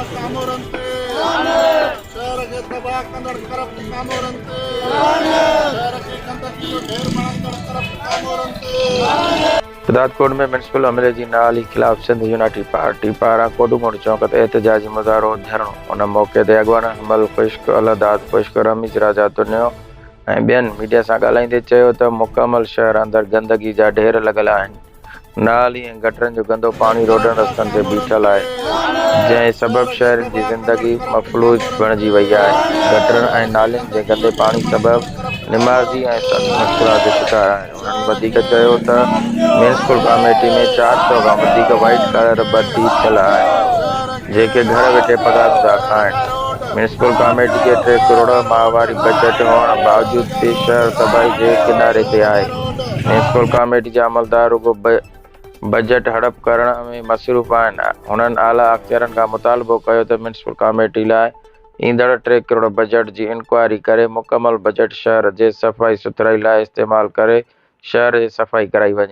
कामोरंते शहर के तबाह कंदड़ करप्ट कामोरंते शहर के गंदगी जो ढेर मांगड़ करप्ट कामोरंते। राजकोट में म्युनिसिपल अमले जी नाल खिलाफ सिंध यूनाइटेड पार्टी पारां कोडूमोड़ चौक ते एहतजाजी मुज़ाहरो धरणो। उन मौके ते अॻवान हमल खुश्क अलदाद खुश्क रमीज राजा दुनियो ऐं ॿियनि मीडिया सां ॻाल्हाईंदे चयो त मुकमल शहर अंदरि गंदगी जा ढेर लॻल आहिनि। नाली ऐं गटरनि जो गंदो पाणी रोडनि रस्तनि ते बीठल आहे, जंहिं सबबि शहरनि जी ज़िंदगी मफ़लूज बणिजी वई आहे। गटरनि ऐं नालियुनि जे गंदे पाणी सबबि निमाज़ी ऐं सख़्त मुश्किलात जो शिकार आहिनि। उन्हनि वधीक चयो त म्युनिसिपल कमेटी में 400 खां वधीक वाइट कॉलर भर्ती थियल आहिनि, जेके घर वेठे पघारूं था खाइनि। म्युनिसिपल कमेटी खे 3 करोड़ माहवारी बजट हुअण बावजूद बि शहर तबाही जे किनारे ते आहे। म्युनिसिपल कमेटी जा अमलदार रुगो बजट हड़प करण में मसरूफ़ आहिनि। हुननि आला अख़्तियारनि खां मुतालबो कयो त म्युनिसिपल कमेटी लाइ ईंदड़ 3 करोड़ बजट जी इंक्वायरी करे मुकमल बजट शहर जे सफ़ाई सुथराई लाइ इस्तेमालु करे शहर जी सफ़ाई कराई वञे।